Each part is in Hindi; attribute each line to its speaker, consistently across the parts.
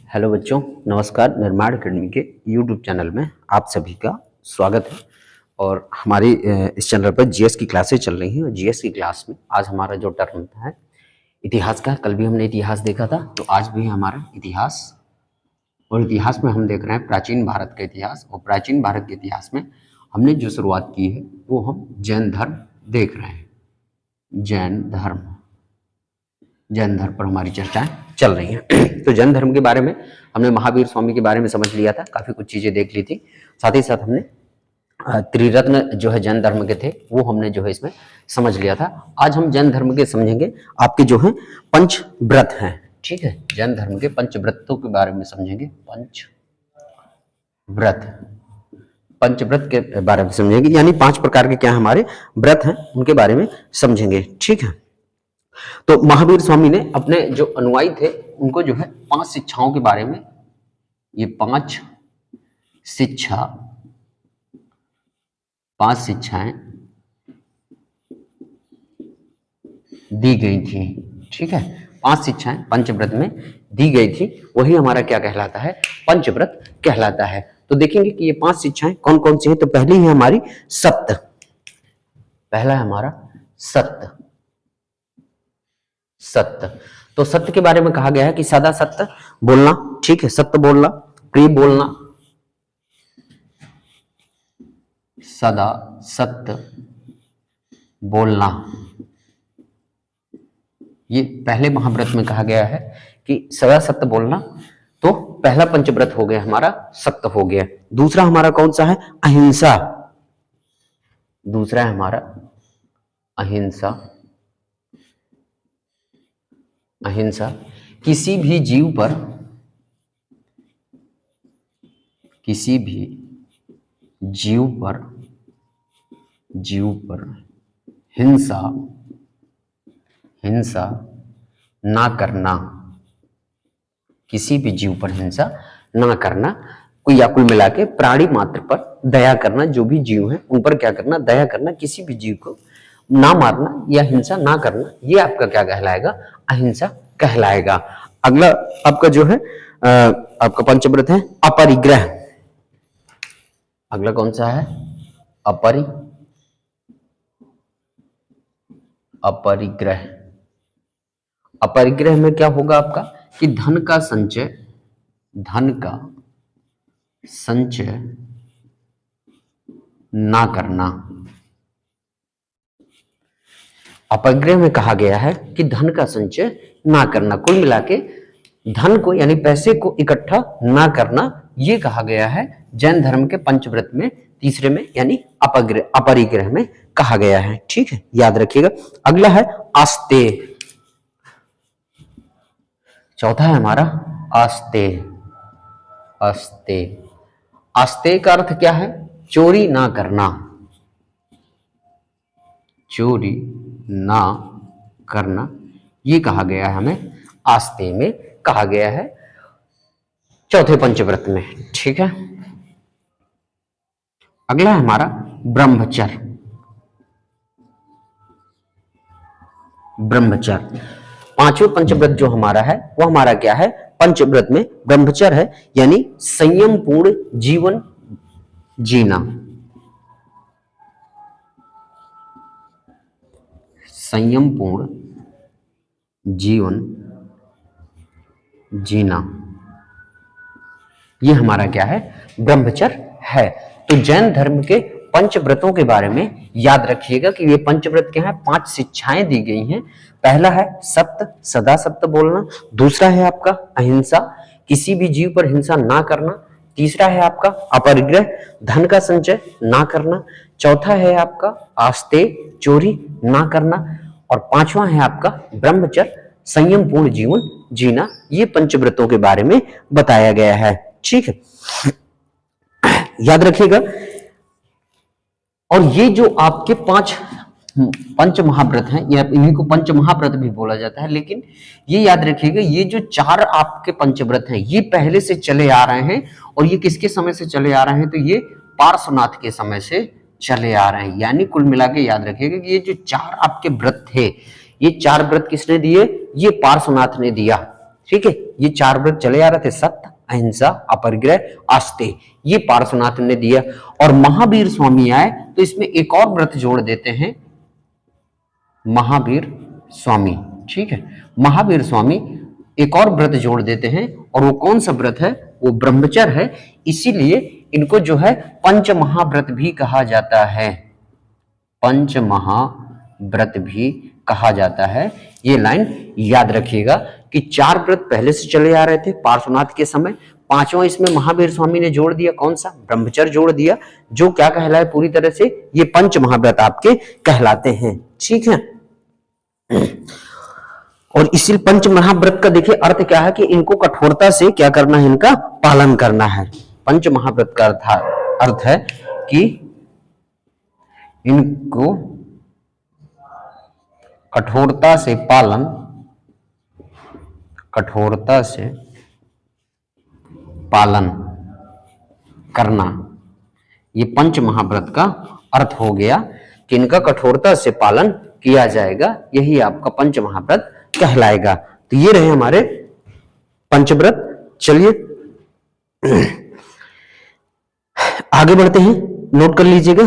Speaker 1: हेलो बच्चों, नमस्कार। निर्माण अकेडमी के यूट्यूब चैनल में आप सभी का स्वागत है। और हमारी इस चैनल पर जीएस की क्लासें चल रही हैं। और जीएस की क्लास में आज हमारा जो टर्म है इतिहास का। कल भी हमने इतिहास देखा था, तो आज भी हमारा इतिहास। और इतिहास में हम देख रहे हैं प्राचीन भारत का इतिहास। और प्राचीन भारत के इतिहास में हमने जो शुरुआत की है वो हम जैन धर्म देख रहे हैं। जैन धर्म पर हमारी चर्चाएं चल रही हैं। तो जैन धर्म के बारे में हमने महावीर स्वामी के बारे में समझ लिया था, काफी कुछ चीजें देख ली थी। साथ ही साथ हमने त्रिरत्न जो है जैन धर्म के थे वो हमने जो है इसमें समझ लिया था। आज हम जैन धर्म के समझेंगे आपके जो है पंचव्रत हैं। ठीक है, जैन धर्म के पंचव्रतों के बारे में समझेंगे। पंचव्रत के बारे में समझेंगे, यानी 5 प्रकार के क्या हमारे व्रत हैं उनके बारे में समझेंगे। ठीक है, तो महावीर स्वामी ने अपने जो अनुयायी थे उनको जो है 5 शिक्षाओं के बारे में, ये 5 शिक्षाएं दी गई थी। ठीक है, 5 शिक्षाएं पंचव्रत में दी गई थी, वही हमारा क्या कहलाता है, पंचव्रत कहलाता है। तो देखेंगे कि ये 5 शिक्षाएं कौन कौन सी हैं। तो पहली है हमारी सत्य। पहला है हमारा सत्य। तो सत्य के बारे में कहा गया है कि सदा सत्य बोलना। ठीक है, सत्य बोलना, प्रिय बोलना, सदा सत्य बोलना, ये पहले महाव्रत में कहा गया है कि सदा सत्य बोलना। तो पहला पंचव्रत हो गया हमारा, सत्य हो गया। दूसरा हमारा कौन सा है, अहिंसा। दूसरा है हमारा अहिंसा। किसी भी जीव पर हिंसा ना करना। किसी भी जीव पर हिंसा ना करना, या कुल मिला के प्राणी मात्र पर दया करना। जो भी जीव हैं उन पर क्या करना, दया करना। किसी भी जीव को ना मारना या हिंसा ना करना, ये आपका क्या कहलाएगा, अहिंसा कहलाएगा। अगला आपका जो है आपका पंचव्रत है अपरिग्रह। अगला कौन सा है, अपरिग्रह में क्या होगा आपका कि धन का संचय ना करना। अपरिग्रह में कहा गया है कि धन का संचय ना करना, कुल मिला के धन को यानी पैसे को इकट्ठा ना करना, ये कहा गया है जैन धर्म के पंचव्रत में, तीसरे में यानी अपरिग्रह में कहा गया है। ठीक है, याद रखिएगा। अगला है आस्तेय। चौथा है हमारा आस्तेय। आस्तेय का अर्थ क्या है, चोरी ना करना। चोरी ना करना, ये कहा गया है हमें, आस्तेय में कहा गया है चौथे पंचव्रत में। ठीक है, अगला है हमारा ब्रह्मचर्य। पांचवें पंचव्रत जो हमारा है वो हमारा क्या है, पंचव्रत में ब्रह्मचर्य है, यानी संयम पूर्ण जीवन जीना। संयम पूर्ण जीवन जीना, ये हमारा क्या है, ब्रह्मचर्य है। तो जैन धर्म के पंचव्रतों के बारे में याद रखिएगा कि ये पंचव्रत क्या है, 5 शिक्षाएं दी गई हैं। पहला है सत्य, सदा सत्य बोलना। दूसरा है आपका अहिंसा, किसी भी जीव पर हिंसा ना करना। तीसरा है आपका अपरिग्रह, धन का संचय ना करना। चौथा है आपका आस्तेय, चोरी ना करना। और पांचवा है आपका ब्रह्मचर्य, संयम पूर्ण जीवन जीना। ये पंचव्रतों के बारे में बताया गया है। ठीक है, याद रखिएगा। और ये जो आपके 5 पंच महाव्रत हैं, या इन्हीं को पंच महाव्रत भी बोला जाता है, लेकिन ये याद रखिएगा ये जो 4 आपके पंचव्रत हैं ये पहले से चले आ रहे हैं। और ये किसके समय से चले आ रहे हैं, तो ये पार्श्वनाथ के समय से चले आ रहे हैं। यानी कुल मिला के याद रखिएगा कि ये जो 4 आपके व्रत थे, ये 4 व्रत किसने दिए, ये पार्श्वनाथ ने दिया। ठीक है, ये 4 व्रत चले आ रहे थे, सत्य, अहिंसा, अपरिग्रह, आस्ते, ये पार्श्वनाथ ने दिया। और महावीर स्वामी आए तो इसमें एक और व्रत जोड़ देते हैं, महावीर स्वामी। ठीक है, महावीर स्वामी एक और व्रत जोड़ देते हैं, और वो कौन सा व्रत है? वो ब्रह्मचर्य है। इसीलिए इनको जो है पंच महाव्रत भी कहा जाता है, पंच महाव्रत भी कहा जाता है। ये लाइन याद रखिएगा कि 4 व्रत पहले से चले आ रहे थे पार्श्वनाथ के समय, 5वां इसमें महावीर स्वामी ने जोड़ दिया, कौन सा? ब्रह्मचर्य जोड़ दिया, जो क्या कहलाए पूरी तरह से? ये पंच महाव्रत आपके कहलाते हैं। ठीक है, और इसी पंच महाव्रत का देखिए अर्थ क्या है कि इनको कठोरता से क्या करना है? इनका पालन करना है। पंच महाव्रत का अर्थ है कि इनको कठोरता से पालन, कठोरता से पालन करना, ये पंच महाव्रत का अर्थ हो गया कि इनका कठोरता से पालन किया जाएगा, यही आपका पंच महाव्रत कहलाएगा। तो ये रहे हमारे पंचव्रत। चलिए आगे बढ़ते हैं, नोट कर लीजिएगा,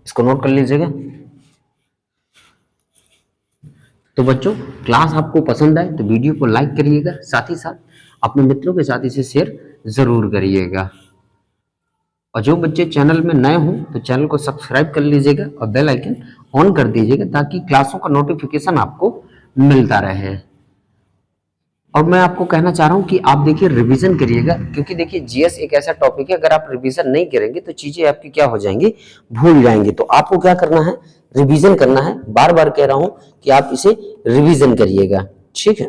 Speaker 1: इसको नोट कर लीजिएगा। तो बच्चों, क्लास आपको पसंद आए तो वीडियो को लाइक करिएगा, साथ ही साथ अपने मित्रों के साथ इसे शेयर जरूर करिएगा। और जो बच्चे चैनल में नए हों तो चैनल को सब्सक्राइब कर लीजिएगा और बेल आइकन ऑन कर दीजिएगा, ताकि क्लासों का नोटिफिकेशन आपको मिलता रहे। और मैं आपको कहना चाह रहा हूं कि आप देखिए रिवीजन करिएगा, क्योंकि देखिए जीएस एक ऐसा टॉपिक है, अगर आप रिवीजन नहीं करेंगे तो चीजें आपकी क्या हो जाएंगी? भूल जाएंगे। तो आपको क्या करना है? रिवीजन करना है। बार बार कह रहा हूं कि आप इसे रिवीजन करिएगा। ठीक है,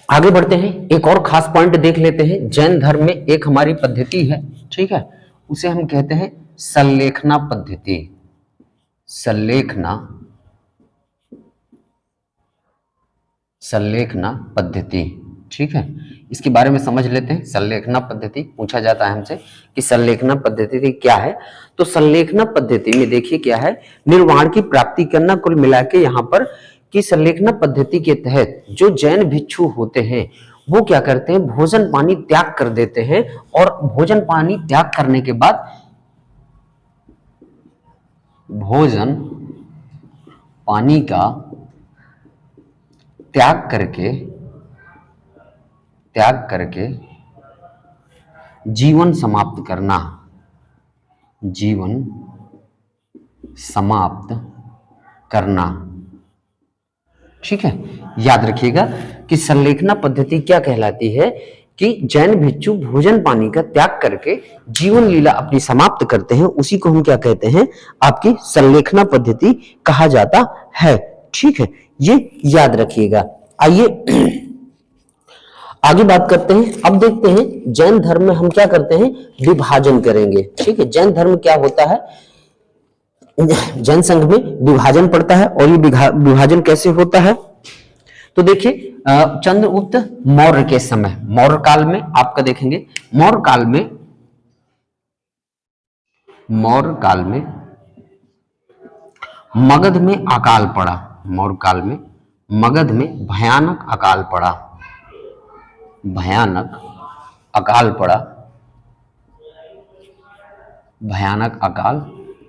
Speaker 1: आगे बढ़ते हैं, एक और खास पॉइंट देख लेते हैं। जैन धर्म में एक हमारी पद्धति है, ठीक है, उसे हम कहते हैं सल्लेखना पद्धति। सल्लेखना पद्धति, ठीक है, इसके बारे में समझ लेते हैं। सल्लेखना पद्धति पूछा जाता है हमसे कि सल्लेखना पद्धति क्या है। तो सल्लेखना पद्धति में देखिए क्या है, निर्वाण की प्राप्ति करना, कुल मिला के यहाँ पर कि सल्लेखना पद्धति के तहत जो जैन भिक्षु होते हैं वो क्या करते हैं? भोजन पानी त्याग कर देते हैं, और भोजन पानी त्याग करने के बाद भोजन पानी का त्याग करके जीवन समाप्त करना, जीवन समाप्त करना। ठीक है, याद रखिएगा कि सल्लेखना पद्धति क्या कहलाती है कि जैन भिक्षु भोजन पानी का त्याग करके जीवन लीला अपनी समाप्त करते हैं, उसी को हम क्या कहते हैं? आपकी सल्लेखना पद्धति कहा जाता है। ठीक है, ये याद रखिएगा। आइए आगे बात करते हैं। अब देखते हैं जैन धर्म में हम क्या करते हैं? विभाजन करेंगे। ठीक है, जैन धर्म क्या होता है? जैन संघ में विभाजन पड़ता है, और ये विभाजन कैसे होता है? तो देखिए चंद्रगुप्त मौर्य के समय, मौर्य काल में आपका देखेंगे, मौर्य काल में मगध में अकाल पड़ा। मौर्य काल में मगध में भयानक अकाल पड़ा, भयानक अकाल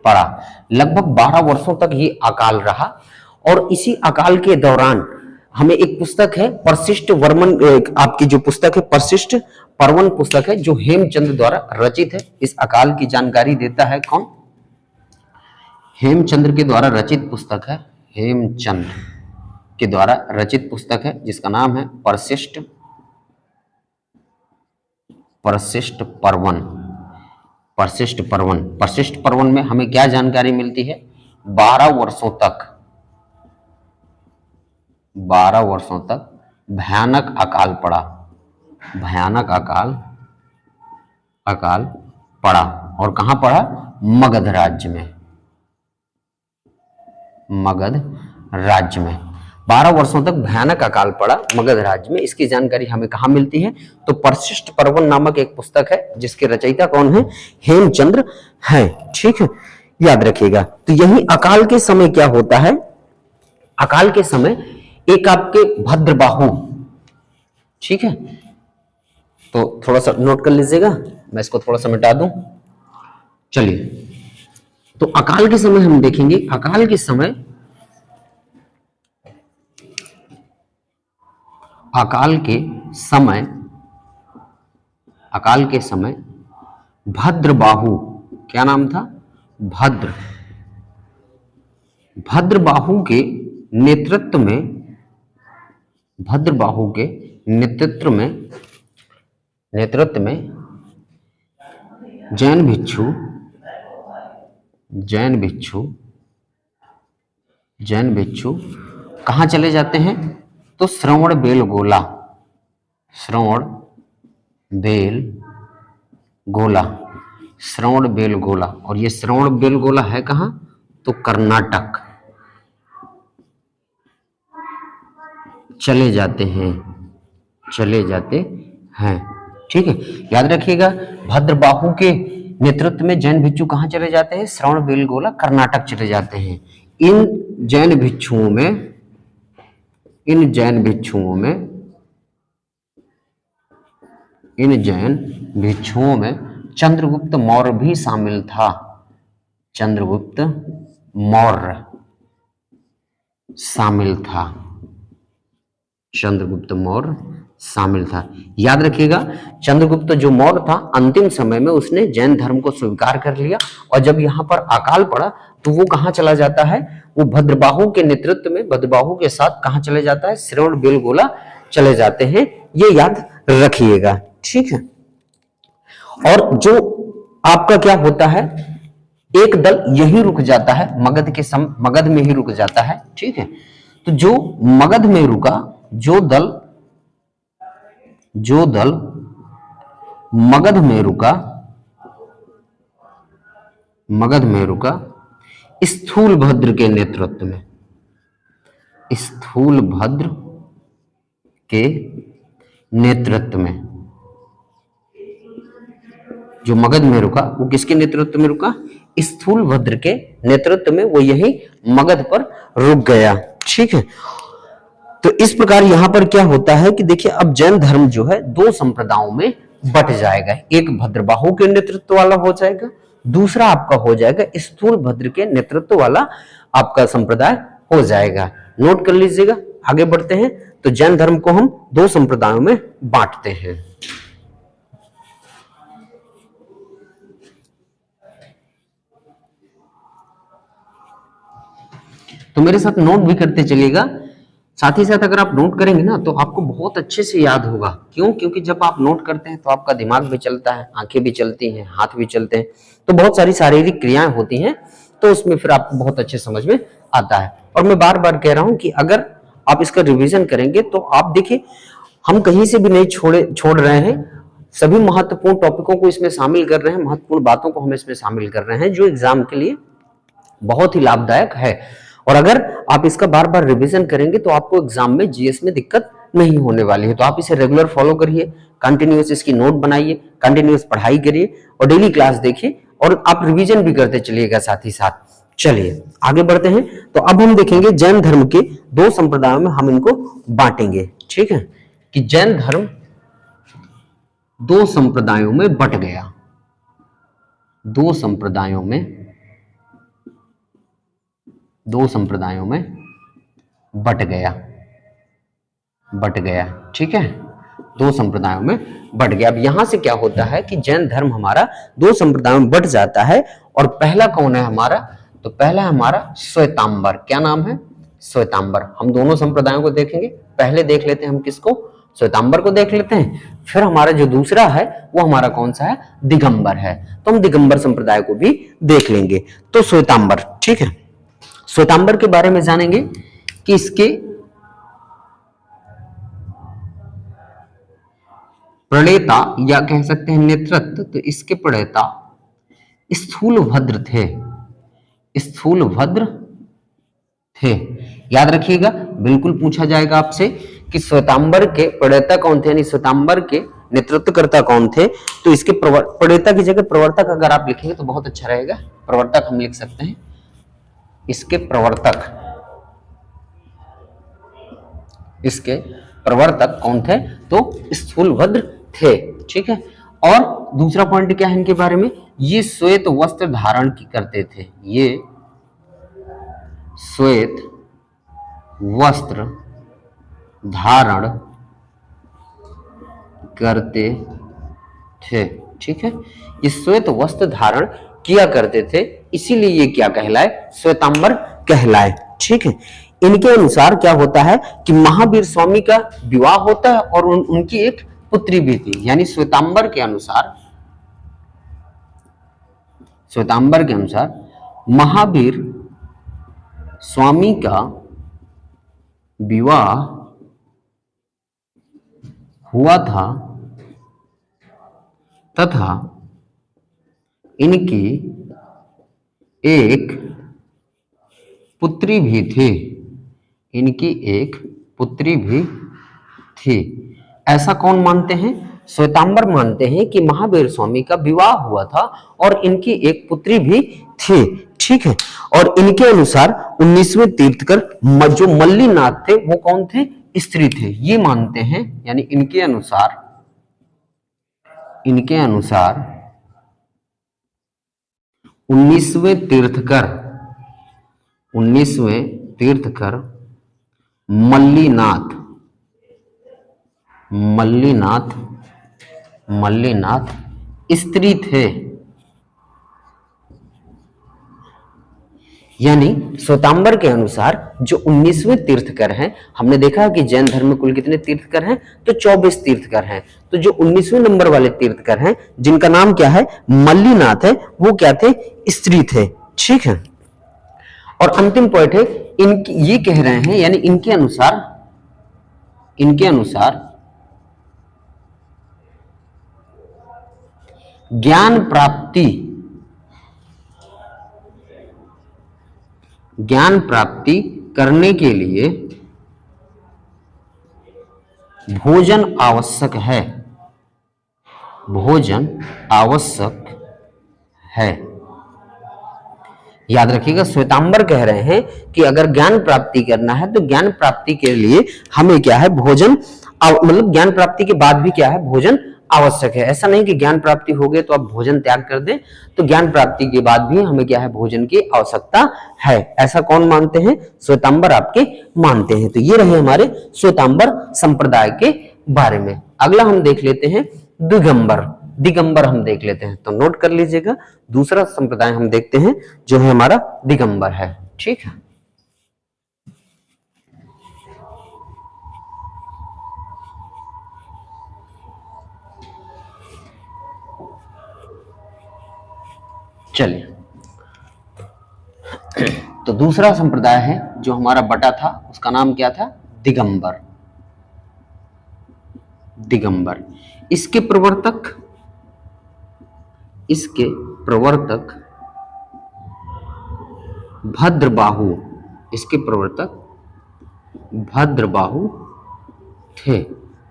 Speaker 1: पड़ा। लगभग 12 वर्षों तक ये अकाल रहा, और इसी अकाल के दौरान हमें एक पुस्तक है परशिष्ट वर्मन, आपकी जो पुस्तक है परशिष्ट पर्वन पुस्तक है, जो हेमचंद्र द्वारा रचित है। इस अकाल की जानकारी देता है कौन? हेमचंद्र के द्वारा रचित पुस्तक है, हेमचंद्र के द्वारा रचित पुस्तक है, जिसका नाम है परशिष्ट पर्वन। परशिष्ट पर्वन में हमें क्या जानकारी मिलती है? 12 वर्षों तक भयानक अकाल पड़ा, और कहां पड़ा? मगध राज्य में 12 वर्षों तक भयानक अकाल पड़ा मगध राज्य में। इसकी जानकारी हमें कहां मिलती है? तो परशिष्ट पर्वन नामक एक पुस्तक है, जिसके रचयिता कौन है? हेमचंद्र है। ठीक है, याद रखिएगा। तो यही अकाल के समय क्या होता है, अकाल के समय एक आपके भद्रबाहु, ठीक है, तो थोड़ा सा नोट कर लीजिएगा, मैं इसको थोड़ा सा मिटा दूं। चलिए, तो अकाल के समय हम देखेंगे, अकाल के समय, अकाल के समय, अकाल के समय भद्रबाहु, क्या नाम था, भद्रबाहु के नेतृत्व में, भद्रबाहु के नेतृत्व में जैन भिक्षु कहां चले जाते हैं, तो श्रवण बेलगोला, और ये श्रवण बेलगोला है कहां, तो कर्नाटक चले जाते हैं, ठीक है। याद रखिएगा, भद्रबाहु के नेतृत्व में जैन भिक्षु कहां चले जाते हैं, श्रवण बेलगोला कर्नाटक चले जाते हैं। इन जैन भिक्षुओं में चंद्रगुप्त मौर्य भी शामिल था, चंद्रगुप्त मौर्य शामिल था। याद रखिएगा, चंद्रगुप्त जो मौर्य था, अंतिम समय में उसने जैन धर्म को स्वीकार कर लिया, और जब यहाँ पर अकाल पड़ा तो वो कहाँ चला जाता है, वो भद्रबाहु के नेतृत्व में, भद्रबाहु के साथ कहाँ चले जाता है, श्रवण बेलगोला चले जाते हैं, ये याद रखिएगा, ठीक है। और जो आपका क्या होता है, एक दल यही रुक जाता है, मगध में ही रुक जाता है, ठीक है। तो जो मगध में रुका, जो दल मगध में रुका स्थूलभद्र के नेतृत्व में, जो मगध में रुका वो किसके नेतृत्व में रुका, स्थूलभद्र के नेतृत्व में, वो यही मगध पर रुक गया, ठीक है। तो इस प्रकार यहां पर क्या होता है कि देखिए, अब जैन धर्म जो है दो संप्रदायों में बट जाएगा, एक भद्रबाहु के नेतृत्व वाला हो जाएगा, दूसरा आपका हो जाएगा स्थूलभद्र के नेतृत्व वाला आपका संप्रदाय हो जाएगा। नोट कर लीजिएगा, आगे बढ़ते हैं। तो जैन धर्म को हम दो संप्रदायों में बांटते हैं। तो मेरे साथ नोट भी करते चलिएगा, साथ ही साथ अगर आप नोट करेंगे ना तो आपको बहुत अच्छे से याद होगा। क्यों? क्योंकि जब आप नोट करते हैं तो आपका दिमाग भी चलता है, आंखें भी चलती हैं, हाथ भी चलते हैं, तो बहुत सारी शारीरिक क्रियाएं होती हैं, तो उसमें फिर आपको बहुत अच्छे समझ में आता है। और मैं बार बार कह रहा हूं कि अगर आप इसका रिवीजन करेंगे तो आप देखिए, हम कहीं से भी नहीं छोड़ रहे हैं, सभी महत्वपूर्ण टॉपिकों को इसमें शामिल कर रहे हैं, महत्वपूर्ण बातों को हम इसमें शामिल कर रहे हैं, जो एग्जाम के लिए बहुत ही लाभदायक है। और अगर आप इसका बार बार रिवीजन करेंगे तो आपको एग्जाम में जीएस में दिक्कत नहीं होने वाली है। तो आप इसे रेगुलर फॉलो करिए, कंटिन्यूअस इसकी नोट बनाइए, कंटिन्यूअस पढ़ाई करिए और डेली क्लास देखिए, और आप रिवीजन भी करते चलिएगा साथ ही साथ। चलिए आगे बढ़ते हैं। तो अब हम देखेंगे जैन धर्म के दो संप्रदायों में हम इनको बांटेंगे, ठीक है, कि जैन धर्म दो संप्रदायों में बट गया, दो संप्रदायों में बट गया, ठीक है, दो संप्रदायों में बट गया। अब यहां से क्या होता है कि जैन धर्म हमारा दो संप्रदायों में बट जाता है, और पहला कौन है हमारा, तो पहला हमारा श्वेतांबर। क्या नाम है? श्वेतांबर। हम दोनों संप्रदायों को देखेंगे, पहले देख लेते हैं हम किसको, श्वेतांबर को देख लेते हैं। फिर हमारा जो दूसरा है वो हमारा कौन सा है, दिगंबर है, तो हम दिगंबर संप्रदाय को भी देख लेंगे। तो श्वेतांबर, ठीक है, श्वेतांबर के बारे में जानेंगे कि इसके प्रणेता या कह सकते हैं नेतृत्व, तो इसके प्रणेता स्थूलभद्र थे। याद रखिएगा, बिल्कुल पूछा जाएगा आपसे कि श्वेतांबर के प्रणेता कौन थे, यानी श्वेतांबर के नेतृत्वकर्ता कौन थे? तो इसके प्रणेता की जगह प्रवर्तक अगर आप लिखेंगे तो बहुत अच्छा रहेगा, प्रवर्तक हम लिख सकते हैं। इसके प्रवर्तक कौन थे? तो स्थूलभद्र थे। ठीक है। और दूसरा पॉइंट क्या है इनके बारे में? ये श्वेत वस्त्र धारण करते थे, ये श्वेत वस्त्र धारण करते थे। ठीक है, ये श्वेत वस्त्र धारण किया करते थे, इसीलिए ये क्या कहलाए? श्वेतांबर कहलाए। ठीक है। इनके अनुसार क्या होता है कि महावीर स्वामी का विवाह होता है और उनकी एक पुत्री भी थी। यानी श्वेतांबर के अनुसार महावीर स्वामी का विवाह हुआ था तथा इनकी एक पुत्री भी थी। इनकी एक पुत्री भी थी। ऐसा कौन मानते हैं? श्वेतांबर मानते हैं कि महावीर स्वामी का विवाह हुआ था और इनकी एक पुत्री भी थी। ठीक है। और इनके अनुसार 19वें तीर्थकर जो मल्लीनाथ थे वो कौन थे? स्त्री थे, ये मानते हैं। यानी इनके अनुसार 19वें तीर्थकर मल्लीनाथ स्त्री थे। यानी श्वेतांबर के अनुसार जो 19वें तीर्थकर हैं, हमने देखा कि जैन धर्म में कुल कितने तीर्थकर हैं? तो 24 तीर्थकर हैं। तो जो 19वें नंबर वाले तीर्थकर हैं जिनका नाम क्या है? मल्लीनाथ है, वो क्या थे? स्त्री थे। ठीक है। और अंतिम पॉइंट है इनकी, ये कह रहे हैं यानी इनके अनुसार ज्ञान प्राप्ति करने के लिए भोजन आवश्यक है। याद रखिएगा, श्वेतांबर कह रहे हैं कि अगर ज्ञान प्राप्ति करना है तो ज्ञान प्राप्ति के लिए हमें क्या है? भोजन, मतलब ज्ञान प्राप्ति के बाद भी क्या है? भोजन आवश्यक है। ऐसा नहीं कि ज्ञान प्राप्ति हो गई तो आप भोजन त्याग कर दें, तो ज्ञान प्राप्ति के बाद भी हमें क्या है? भोजन की आवश्यकता है। ऐसा कौन मानते हैं? श्वेतांबर आपके मानते हैं। तो ये रहे हमारे श्वेतांबर संप्रदाय के बारे में। अगला हम देख लेते हैं दिगंबर हम देख लेते हैं, तो नोट कर लीजिएगा। दूसरा संप्रदाय हम देखते हैं जो है हमारा दिगंबर है। ठीक है। चलिए, तो दूसरा संप्रदाय है जो हमारा बटा था, उसका नाम क्या था? दिगंबर। इसके प्रवर्तक भद्रबाहु थे।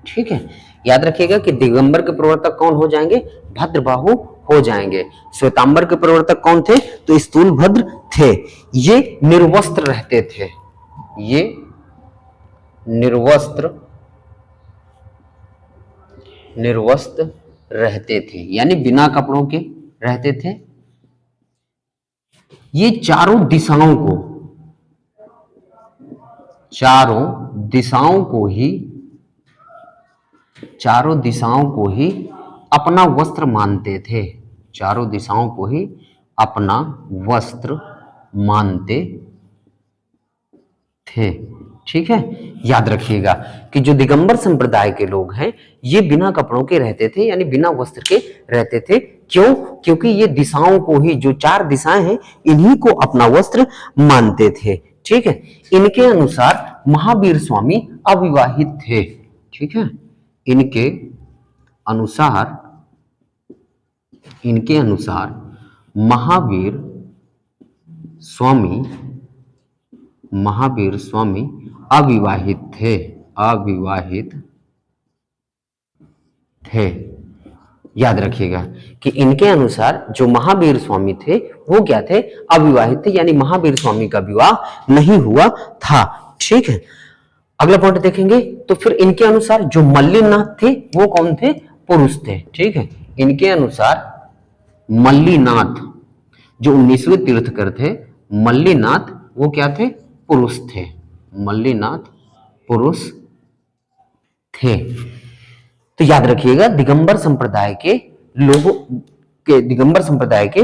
Speaker 1: ठीक है। याद रखिएगा कि दिगंबर के प्रवर्तक कौन हो जाएंगे? भद्रबाहु हो जाएंगे। श्वेतांबर के प्रवर्तक कौन थे? तो स्थूलभद्र थे। ये निर्वस्त्र रहते थे। ये निर्वस्त्र रहते थे, यानी बिना कपड़ों के रहते थे। ये चारों दिशाओं को ही अपना वस्त्र मानते थे। चारों दिशाओं को ही अपना वस्त्र मानते थे। ठीक है। याद रखिएगा कि जो दिगंबर संप्रदाय के लोग हैं ये बिना कपड़ों के रहते थे, यानी बिना वस्त्र के रहते थे। क्यों? क्योंकि ये दिशाओं को ही, जो 4 दिशाएं हैं, इन्हीं को अपना वस्त्र मानते थे। ठीक है। इनके अनुसार महावीर स्वामी अविवाहित थे। ठीक है। इनके अनुसार महावीर स्वामी अविवाहित थे। याद रखिएगा कि इनके अनुसार जो महावीर स्वामी थे वो क्या थे, अविवाहित थे, यानी महावीर स्वामी का विवाह नहीं हुआ था। ठीक है, अगला पॉइंट देखेंगे तो फिर इनके अनुसार जो मल्लीनाथ थे वो कौन थे, पुरुष थे। ठीक है, इनके अनुसार मल्लीनाथ जो 19वें तीर्थकर थे, मल्लीनाथ वो क्या थे, पुरुष थे। मल्लीनाथ पुरुष थे। तो याद रखिएगा दिगंबर संप्रदाय के लोगों के, दिगंबर संप्रदाय के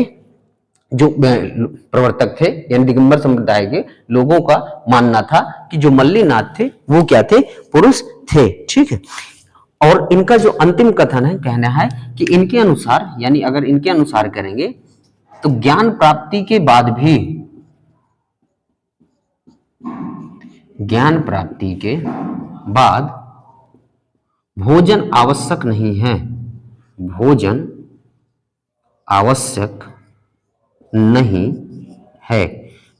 Speaker 1: जो प्रवर्तक थे यानी दिगंबर संप्रदाय के लोगों का मानना था कि जो मल्लीनाथ थे वो क्या थे, पुरुष थे। ठीक है, और इनका जो अंतिम कथन है, कहना है कि इनके अनुसार, यानी अगर इनके अनुसार करेंगे तो ज्ञान प्राप्ति के बाद भी, ज्ञान प्राप्ति के बाद भोजन आवश्यक नहीं है, भोजन आवश्यक नहीं है।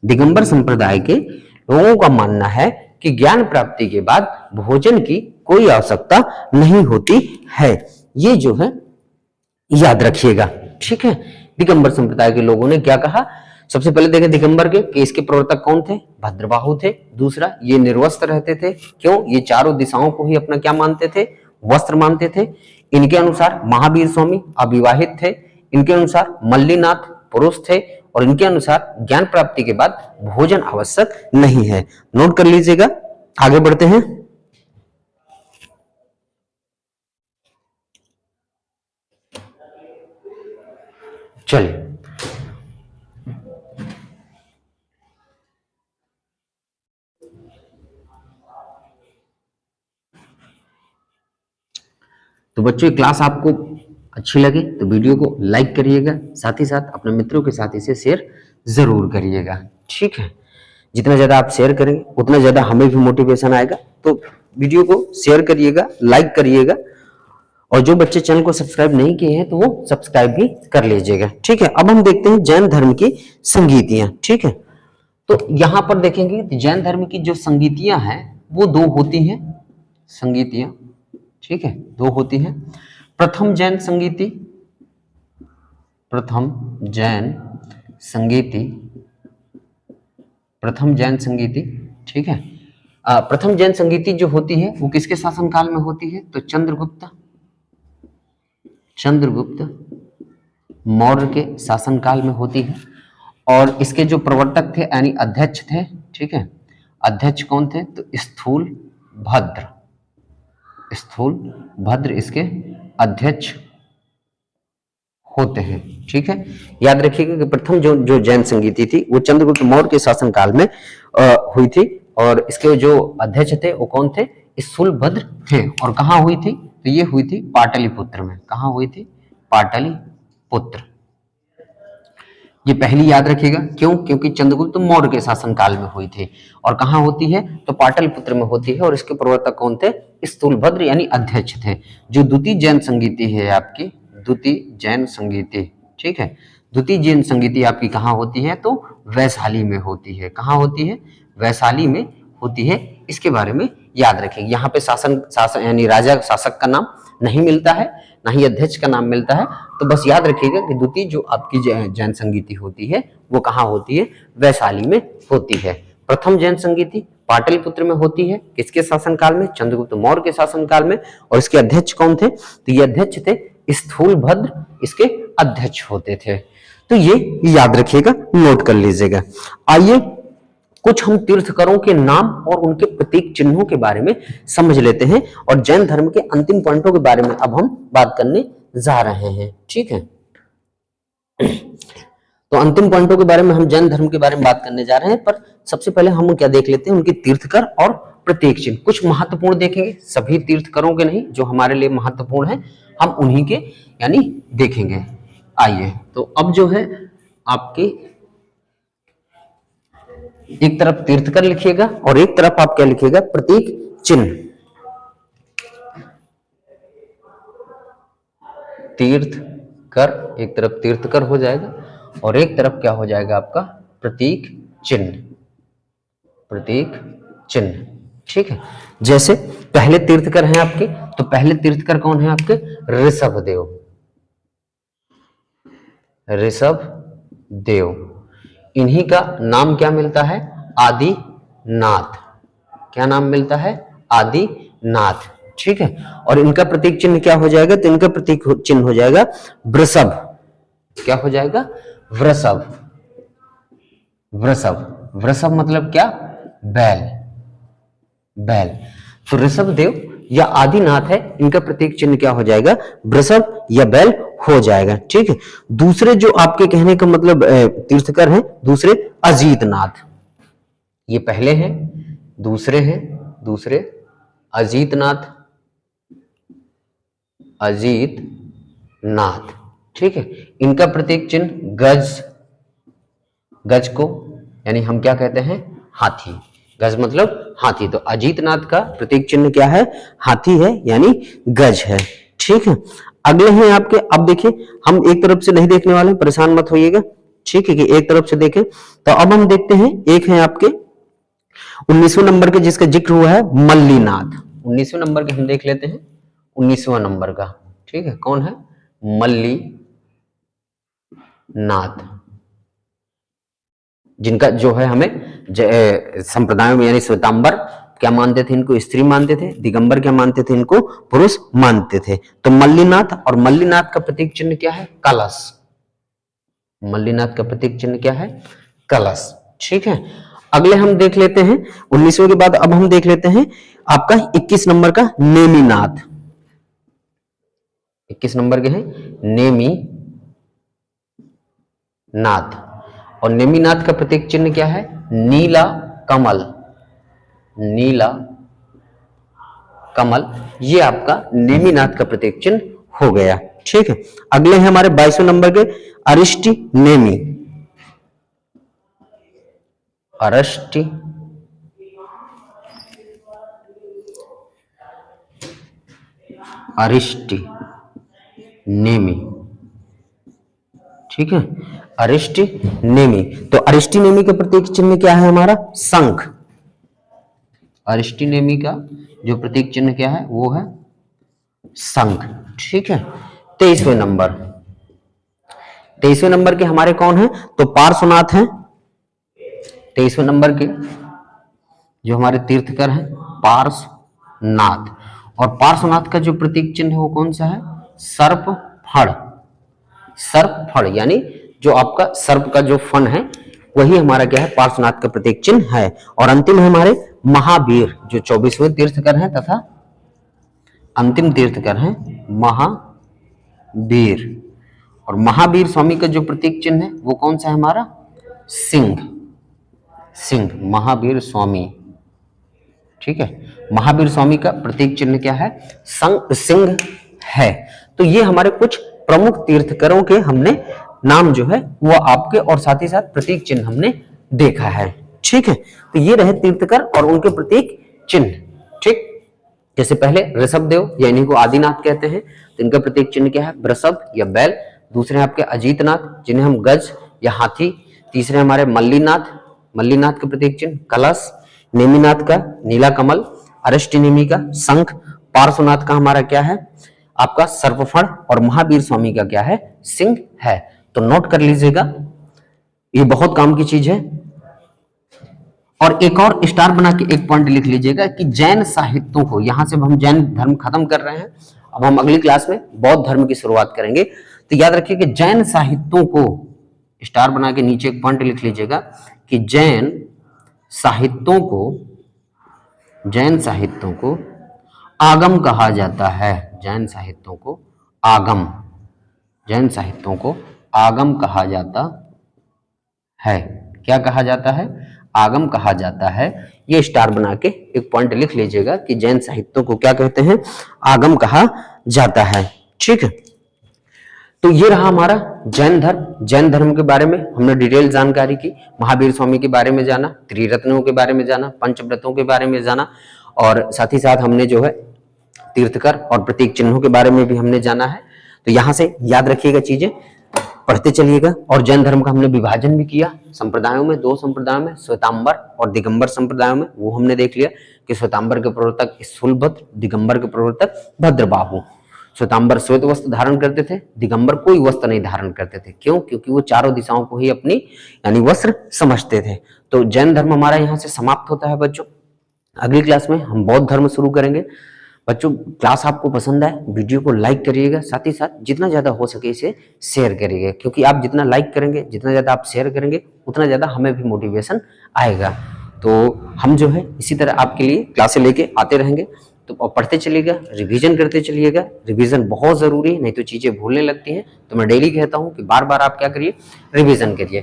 Speaker 1: दिगंबर संप्रदाय के लोगों का मानना है कि ज्ञान प्राप्ति के बाद भोजन की कोई आवश्यकता नहीं होती है। ये जो है याद रखिएगा। ठीक है, दिगंबर संप्रदाय के लोगों ने क्या कहा, सबसे पहले देखें दिगंबर के कि इसके प्रवर्तक कौन थे, भद्रबाहु थे। दूसरा, ये निर्वस्त्र रहते थे। क्यों, ये चारों दिशाओं को ही अपना क्या मानते थे, वस्त्र मानते थे। इनके अनुसार महावीर स्वामी अविवाहित थे। इनके अनुसार मल्लीनाथ पुरुष थे और इनके अनुसार ज्ञान प्राप्ति के बाद भोजन आवश्यक नहीं है। नोट कर लीजिएगा, आगे बढ़ते हैं। चलिए, तो बच्चों क्लास आपको अच्छी लगे तो वीडियो को लाइक करिएगा, साथ ही साथ अपने मित्रों के साथ इसे शेयर जरूर करिएगा। ठीक है, जितना ज्यादा आप शेयर करेंगे उतना ज्यादा हमें भी मोटिवेशन आएगा। तो वीडियो को शेयर करिएगा, लाइक करिएगा, और जो बच्चे चैनल को सब्सक्राइब नहीं किए हैं तो वो सब्सक्राइब भी कर लीजिएगा। ठीक है, अब हम देखते हैं जैन धर्म की संगीतियां। ठीक है, तो यहां पर देखेंगे जैन धर्म की जो संगीतियां हैं वो दो होती हैं, संगीतियां। ठीक है, दो होती हैं। प्रथम जैन संगीति, प्रथम जैन संगीति, प्रथम जैन संगीति। ठीक है, प्रथम जैन संगीति जो होती है वो किसके शासनकाल में होती है, तो चंद्रगुप्त मौर्य के शासनकाल में होती है। और इसके जो प्रवर्तक थे यानी अध्यक्ष थे, ठीक है, अध्यक्ष कौन थे, तो स्थूल भद्र इसके अध्यक्ष होते हैं। ठीक है, याद रखिएगा कि प्रथम जो जैन संगीति थी वो चंद्रगुप्त मौर्य के शासनकाल में हुई थी, और इसके जो अध्यक्ष थे वो कौन थे, स्थूलभद्र थे। और कहाँ हुई थी, तो ये हुई थी पाटलिपुत्र में। कहाँ हुई थी, पाटलिपुत्र। ये पहली याद रखिएगा, क्यों, क्योंकि चंद्रगुप्त मौर्य के शासनकाल में हुई थी। और कहाँ होती है, तो पाटलिपुत्र में होती है। और इसके प्रवर्तक कौन थे, स्थूलभद्र यानी अध्यक्ष थे। जो द्वितीय जैन संगीति है आपकी, द्वितीय जैन संगीति, ठीक है, द्वितीय जैन संगीति आपकी कहाँ होती है, तो वैशाली में होती है। कहाँ होती है, वैशाली में होती है। इसके बारे में याद रखेंगे। यहाँ पे शासन यानी राजा शासक का नाम नहीं मिलता है, ना ही अध्यक्ष का नाम मिलता है। तो बस याद रखिएगा कि द्वितीय जो आपकी जैन संगीति होती है वो कहाँ होती है, वैशाली में होती है। प्रथम जैन संगीति पाटलिपुत्र में होती है। किसके शासनकाल में, चंद्रगुप्त मौर्य के शासनकाल में। और इसके अध्यक्ष कौन थे, तो ये अध्यक्ष थे स्थूलभद्र, इसके अध्यक्ष होते थे। तो ये याद रखिएगा, नोट कर लीजिएगा। आइए कुछ हम तीर्थकरों के नाम और उनके प्रतीक चिन्हों के बारे में समझ लेते हैं, और जैन धर्म के अंतिम पॉइंटों के बारे में अब हम बात करने जा रहे हैं। ठीक है, तो अंतिम पॉइंटों के बारे में हम जैन धर्म के बारे में बात करने जा रहे हैं, पर सबसे पहले हम क्या देख लेते हैं, उनके तीर्थकर और प्रतीक चिन्ह। कुछ महत्वपूर्ण देखेंगे, सभी तीर्थकरों के नहीं, जो हमारे लिए महत्वपूर्ण है हम उन्हीं के यानी देखेंगे। आइए, तो अब जो है आपके एक तरफ तीर्थकर लिखिएगा और एक तरफ आप क्या लिखिएगा, प्रतीक चिन्ह। तीर्थकर, एक तरफ तीर्थकर हो जाएगा और एक तरफ क्या हो जाएगा आपका, प्रतीक चिन्ह। प्रतीक चिन्ह, ठीक है। जैसे पहले तीर्थकर हैं आपके, तो पहले तीर्थकर कौन है आपके? ऋषभदेव। ऋषभदेव, इन्हीं का नाम क्या मिलता है? आदिनाथ। क्या नाम मिलता है? आदिनाथ। ठीक है। और इनका प्रतीक चिन्ह क्या हो जाएगा? तो इनका प्रतीक चिन्ह हो जाएगा वृषभ। क्या हो जाएगा? वृषभ। वृषभ, वृषभ मतलब क्या? बैल। बैल। तो ऋषभदेव या आदिनाथ है, इनका प्रतीक चिन्ह क्या हो जाएगा? वृषभ या बैल हो जाएगा। ठीक है। दूसरे जो आपके कहने का मतलब तीर्थकर हैं, दूसरे अजीतनाथ। ये पहले हैं, दूसरे हैं, दूसरे अजीतनाथ। अजीतनाथ। ठीक है। इनका प्रतीक चिन्ह गज। गज को यानी हम क्या कहते हैं? हाथी। गज मतलब हाथी। तो अजीतनाथ का प्रतीक चिन्ह क्या है? हाथी है, यानी गज है। ठीक है। अगले हैं आपके, अब देखिए हम एक तरफ से नहीं देखने वाले, परेशान मत होइएगा। ठीक है, कि एक तरफ से देखें। तो अब हम देखते हैं, एक है आपके 19वें नंबर के जिसका जिक्र हुआ है मल्लीनाथ। 19वें नंबर के हम देख लेते हैं, 19वां नंबर का। ठीक है, कौन है? मल्लीनाथ, जिनका जो है हमें संप्रदायों में यानी श्वेतांबर क्या मानते थे? इनको स्त्री मानते थे। दिगंबर क्या मानते थे? इनको पुरुष मानते थे। तो मल्लीनाथ, और मल्लीनाथ का प्रतीक चिन्ह क्या है? कलश। मल्लीनाथ का प्रतीक चिन्ह क्या है? कलश। ठीक है। अगले हम देख लेते हैं 19वें के बाद, अब हम देख लेते हैं आपका 21 नंबर का नेमिनाथ। 21 नंबर के हैं नेमिनाथ, और नेमिनाथ का प्रतीक चिन्ह क्या है? नीला कमल। नीला कमल, ये आपका नेमिनाथ का प्रतीक चिन्ह हो गया। ठीक है। अगले हैं हमारे 22वें नंबर के अरिष्टि नेमि। अरिष्टि अरिष्टि नेमि। ठीक है, अरिष्टि नेमि। तो अरिष्टि नेमि का प्रतीक चिन्ह क्या है हमारा? शंख। अरिष्टि नेमि का जो प्रतीक चिन्ह क्या है? वो है शंख। ठीक है। 23वें नंबर, 23वें नंबर के हमारे कौन है? तो पार्श्वनाथ हैं। 23वें नंबर के जो हमारे तीर्थकर हैं पार्श्वनाथ, और पार्श्वनाथ का जो प्रतीक चिन्ह है वो कौन सा है? सर्प फण। सर्प फण यानी जो आपका सर्प का जो फन है वही हमारा क्या है? पार्श्वनाथ का प्रतीक चिन्ह है। और अंतिम है हमारे महावीर, जो 24वें तीर्थकर हैं तथा अंतिम तीर्थकर हैं महावीर। और महावीर स्वामी का जो प्रतीक चिन्ह है वो कौन सा है हमारा? सिंह। सिंह, महावीर स्वामी। ठीक है, महावीर स्वामी का प्रतीक चिन्ह क्या है? सिंह है। तो ये हमारे कुछ प्रमुख तीर्थकरों के हमने नाम जो है वो आपके, और साथ ही साथ प्रतीक चिन्ह हमने देखा है। ठीक है। तो ये रहे तीर्थकर और उनके प्रतीक चिन्ह। ठीक, जैसे पहले ऋषभदेव या इन्हीं को आदिनाथ कहते हैं, तो इनका प्रतीक चिन्ह क्या है? वृषभ या बैल। दूसरे आपके अजीतनाथ, जिन्हें हम गज या हाथी। तीसरे हमारे मल्लीनाथ, मल्लीनाथ का प्रतीक चिन्ह कलश। नेमिनाथ का नीला कमल। अरिष्टि नेमि का शंख। पार्श्वनाथ का हमारा क्या है? आपका सर्पफण। और महावीर स्वामी का क्या है? सिंह है। तो नोट कर लीजिएगा, ये बहुत काम की चीज है। और एक और स्टार बना के एक पॉइंट लिख लीजिएगा कि जैन साहित्यों को, यहां से हम जैन धर्म खत्म कर रहे हैं, अब हम अगली क्लास में बौद्ध धर्म की शुरुआत करेंगे। तो याद रखिए कि जैन साहित्यों को स्टार बना के नीचे एक पॉइंट लिख लीजिएगा कि जैन साहित्यों को आगम कहा जाता है। जैन साहित्यों को आगम, जैन साहित्यों को आगम कहा जाता है। क्या कहा जाता है? आगम कहा जाता है। ये स्टार बना के एक पॉइंट लिख लीजिएगा कि जैन साहित्यों को क्या कहते हैं? आगम कहा जाता है। ठीक है। तो ये रहा हमारा जैन धर्म। जैन धर्म के बारे में हमने डिटेल जानकारी की, महावीर स्वामी के बारे में जाना, त्रिरत्नों के बारे में जाना, पंचव्रतों के बारे में जाना, और साथ ही साथ हमने जो है तीर्थकर और प्रतीक चिन्हों के बारे में भी हमने जाना है। तो यहां से याद रखिएगा चीजें पढ़ते चलिएगा। और जैन धर्म का हमने विभाजन भी किया संप्रदायों में, 2 संप्रदायों में, श्वेतांबर और दिगंबर संप्रदायों में। वो हमने देख लिया कि श्वेतांबर के प्रवर्तक स्थूलभद्र, दिगंबर के प्रवर्तक भद्रबाहु। श्वेतांबर श्वेत वस्त्र धारण करते थे, दिगंबर कोई वस्त्र नहीं धारण करते थे। क्यों? क्योंकि वो चारों दिशाओं को ही अपनी यानी वस्त्र समझते थे। तो जैन धर्म हमारा यहाँ से समाप्त होता है बच्चों। अगली क्लास में हम बौद्ध धर्म शुरू करेंगे। बच्चों क्लास आपको पसंद आए वीडियो को लाइक करिएगा, साथ ही साथ जितना ज़्यादा हो सके इसे शेयर करिएगा, क्योंकि आप जितना लाइक करेंगे, जितना ज़्यादा आप शेयर करेंगे, उतना ज़्यादा हमें भी मोटिवेशन आएगा। तो हम जो है इसी तरह आपके लिए क्लासें लेके आते रहेंगे। तो पढ़ते चलिएगा, रिवीजन करते चलिएगा। रिवीजन बहुत ज़रूरी है, नहीं तो चीज़ें भूलने लगती हैं। तो मैं डेली कहता हूँ कि बार बार आप क्या करिए, रिवीजन करिए।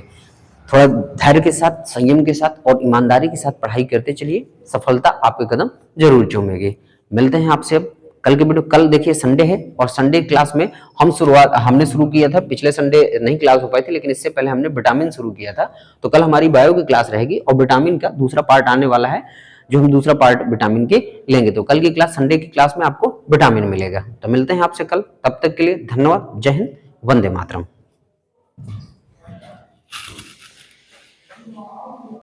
Speaker 1: थोड़ा धैर्य के साथ, संयम के साथ और ईमानदारी के साथ पढ़ाई करते चलिए, सफलता आपके कदम जरूर चूमेगी। मिलते हैं आपसे अब कल के वीडियो। कल देखिए संडे है और संडे क्लास में हमने शुरू किया था, पिछले संडे नहीं क्लास हो पाई थी, लेकिन इससे पहले हमने विटामिन शुरू किया था। तो कल हमारी बायो की क्लास रहेगी और विटामिन का दूसरा पार्ट आने वाला है, जो हम दूसरा पार्ट विटामिन के लेंगे। तो कल की क्लास, संडे की क्लास में आपको विटामिन मिलेगा। तो मिलते हैं आपसे कल, तब तक के लिए धन्यवाद। जय हिंद, वंदे मातरम।